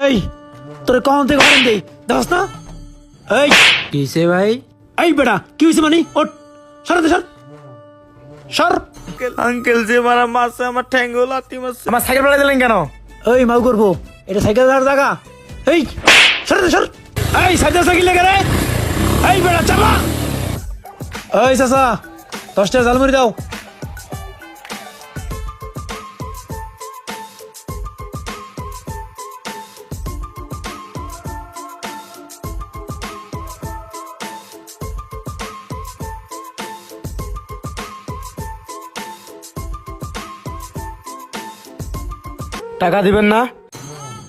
এই তোরে কখন থেকে হরেন দেই দেখছ না? এই কিসে ভাই? এই বেটা কি হয়েছে মানে ওঠ সরাতে সর সর। আঙ্কেল যে মারা মারছে আমার ঠ্যাঙ্গো লাথি মারছে। আমার সাইকেল ফেলে দিলেন কেন? এই মাউ করবো এটা সাইকেল দাঁড় জায়গা। এই সরাতে সর। এই সাইকেল লেগে রে। এই বেটা চাপা। এই চাচা 10টা ঝালমুড়ি দাও। টাকা দিবেন না?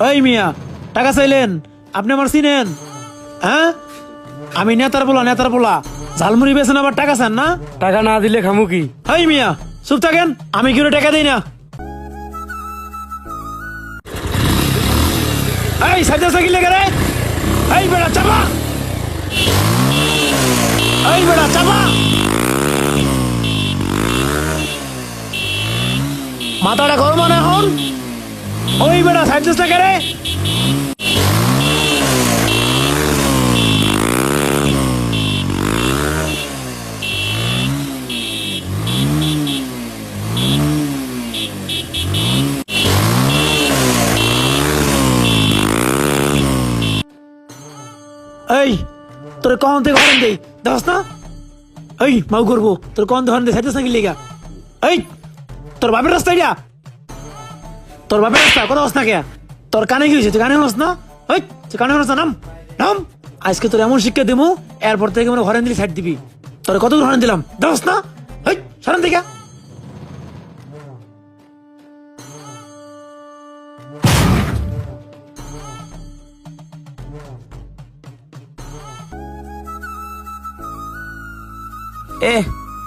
এই মিয়া টাকা চাইলেন? আপনি আমার চিনেন? হ্যাঁ আমি নেতার পোলা ঝালমুড়ি বেছেন আবার টাকা চান না? টাকা না দিলে খামু কি? এই মিয়া চুপ থাকেন, আমি কেউ টাকা দিই না। এই সাইকেল লেগে রে। এই বেটা চাপা। এই বেটা চাপা। মাথাটা গরম না এখন? ওই বেটা সাইকেল লেগে রে। এই তোর কখন থেকে হরেন দেই দেখছ না? এই মাউ করবো তোর কখন থেকে হরেন দেই সাইকেল সাইকেল লেগা। এই তোর বাপের রাস্তা এটা, তোর বাপের রাস্তা কোথাও হস না কে? তোর কানে কি হয়েছে? তুই কানে হস না? এই তুই কানে হস না? নাম নাম। আজকে তোর এমন শিক্ষা দেবো এরপর থেকে মানে হরেন দিলি সাইড দিবি। তোর কতগুলো হরেন দিলাম দেখছ না? এই সরেন থেকে। এ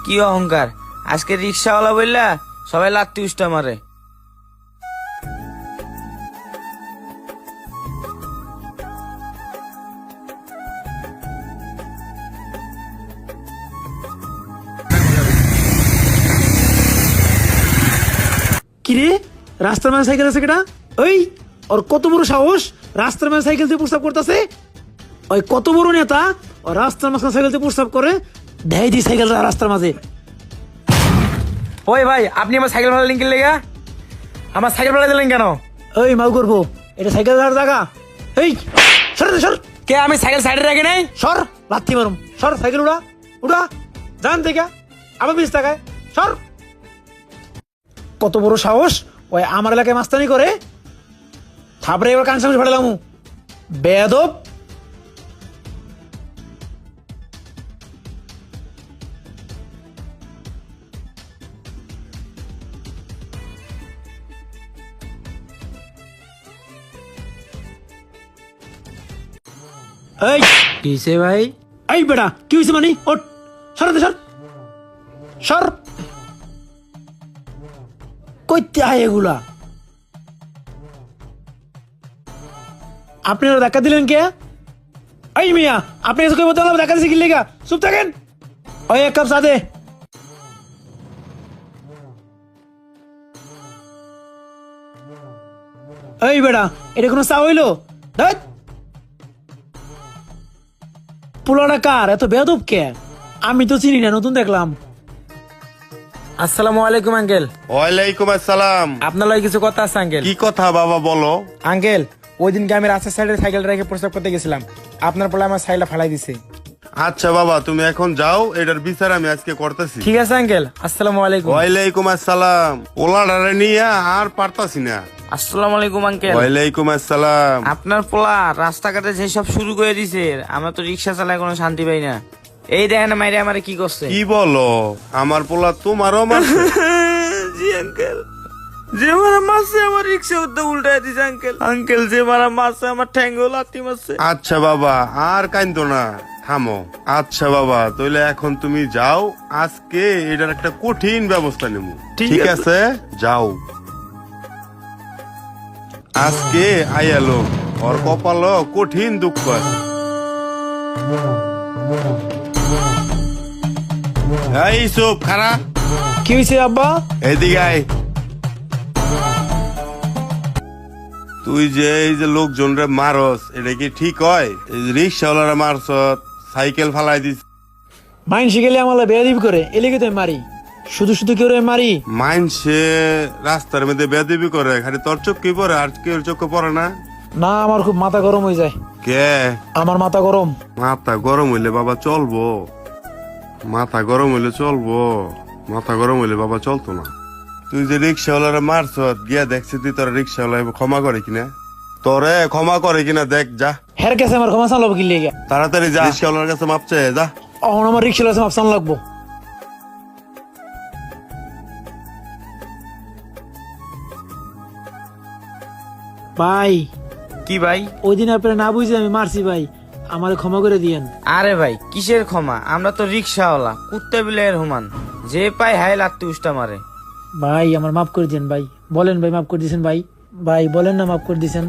কি অহংকার, আজকে রিক্সাওয়ালা বললা সবাই লাত্তি উষ্টা মারে। কিরে রাস্তার মাঝে সাইকেল আছে কেটা? ওই ওর কত বড় সাহস রাস্তার মাঝে সাইকেল দিয়ে প্রস্তাব করতেছে। ওই কত বড় নেতা ও রাস্তার মাঝে সাইকেল দিয়ে প্রস্তাব করে দেয় দি সাইকেল রাস্তার মাঝে। ওই ভাই আপনি আমার সাইকেল ফেলে দিলেন লেগা? আমার সাইকেল ফেলে দিলেন কেন? ওই মাউ করবো এটা সাইকেল দাঁড় জায়গা। এই সর সর। কে আমি সাইকেল সাইডে রাখি নাই? সর লাথি মারুম। সর সাইকেল উড়া উড়া জান থেকে আবার 20 টাকায় সর। কত বড় সাহস ওই আমার এলাকায় মাস্তানি করে। থাপড়ে এবার কান সামনে ফাটালাম বেয়াদব। এই কিসে ভাই? এই বেটা কি হয়েছে মানে ওঠ সরাতে সর সর। কইতে হয় এগুলা? আপনি ওরা ধাক্কা দিলেন কে? এই মিয়া আপনি এসে কই বলতে ধাক্কা দিয়েছে কি লেগা? চুপ থাকেন। ওই 1 কাপ চা দে। এই বেটা এটা কোনো চা হইলো? ধ্যাৎ। পোলাটা কার এত বেয়াদব কে? আমি তো চিনি না, নতুন দেখলাম। আসসালামু আলাইকুম আঙ্কেল। ওয়ালাইকুম আসসালাম। আপনার লগে কিছু কথা আছে আঙ্কেল। কি কথা বাবা বলো? আঙ্কেল ওই দিনকে আমি রাস্তার সাইডে সাইকেল রেখে প্রস্তাব করতে গেছিলাম, আপনার পোলা আমার সাইকেলটা ফালাই দিছে। আচ্ছা বাবা তুমি এখন যাও, এটার বিচার আমি আজকে করতেছি। ঠিক আছে আঙ্কেল, আসসালামু আলাইকুম। ওয়ালাইকুম আসসালাম। ওলাডারে নিয়ে আর পারতাছি না। আসসালামু আলাইকুম আঙ্কেল। ওয়ালাইকুম আসসালাম। আপনার পোলা রাস্তাঘাটে যেসব শুরু করে দিছে, আমরা তো রিক্সা চালায় কোনো শান্তি পাই না। এই দেখেন মাইরে আমারে কি করছে। কি বলো? আমার পোলা তোমারও মারছে? জি আঙ্কেল, যে মারা মারছে আমার রিক্সা উদ্যোগ উল্টাই দিছে আঙ্কেল। আঙ্কেল যে মারা মারছে আমার ঠ্যাঙ্গো লাথি মারছে। আচ্ছা বাবা আর কাইন্দো না, থামো। আচ্ছা বাবা তাহলে এখন তুমি যাও, আজকে এটার একটা কঠিন ব্যবস্থা নেব। ঠিক আছে যাও। আজকে আইয়ালো ওর কপালও কঠিন দুঃখ আছে। এই সব খারা কি হয়েছে আব্বা? এদিকে আয়। তুই যে এই যে লোকজনরে মারস এটা কি ঠিক হয়? এই যে রিক্সাওয়ালারা মারছ, সাইকেল ফালাই দিস, মাইন শিখেলে আমার বেয়াদিবি করে এলিগে তো আমি মারি, শুধু শুধু কেউ মারি। মাইনসে রাস্তার মধ্যে বেয়াদবি করে, খালি তোর চোখ কি পরে আর কেউ চোখে পড়ে না? না, আমার খুব মাথা গরম হয়ে যায়। কে? আমার মাথা গরম। মাথা গরম হইলে বাবা চলবো, মাথা গরম হইলে চলবো, মাথা গরম হইলে বাবা চলতো না। তুই যে রিক্সাওয়ালারা মারছ, গিয়া দেখছি তুই তোর রিক্সাওয়ালা ক্ষমা করে কিনা, তোরে ক্ষমা করে কিনা দেখ, যা হের কাছে আমার ক্ষমা চালাবো কি লেগে? তাড়াতাড়ি যা রিক্সাওয়ালার কাছে মাপ চেয়ে যা। এখন আমার রিক্সা আছে মাপসান লাগবো। ভাই কি ভাই? ওই দিন আপনারা না বুঝে আমি মারছি ভাই, আমার ক্ষমা করে দিয়েন। আরে ভাই কিসের ক্ষমা, আমরা তো রিক্সাওয়ালা, কুত্তা বিলের হুমান, যে পাই হাই লাত্তি উষ্টা মারে। ভাই আমার মাফ করে দিয়েন ভাই, বলেন ভাই মাফ করে দিয়েছেন ভাই, ভাই বলেন না মাফ করে দিয়েছেন।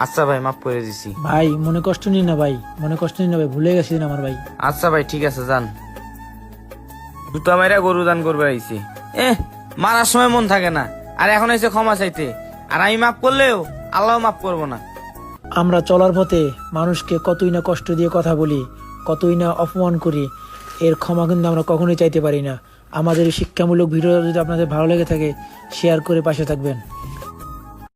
আচ্ছা ভাই মাফ করে দিছি। ভাই মনে কষ্ট নিন না ভাই, মনে কষ্ট নিন না ভাই, ভুলে গেছি আমার ভাই। আচ্ছা ভাই ঠিক আছে, যান। জুতা মাইরা গরু দান করবে আইছি। মারার সময় মন থাকে না, আর এখন এসে ক্ষমা চাইতে, আর আমি মাফ করলেও আল্লাহ মাফ করবো না। আমরা চলার পথে মানুষকে কতই না কষ্ট দিয়ে কথা বলি, কতই না অপমান করি, এর ক্ষমা কিন্তু আমরা কখনোই চাইতে পারি না। আমাদের এই শিক্ষামূলক ভিডিও যদি আপনাদের ভালো লেগে থাকে, শেয়ার করে পাশে থাকবেন।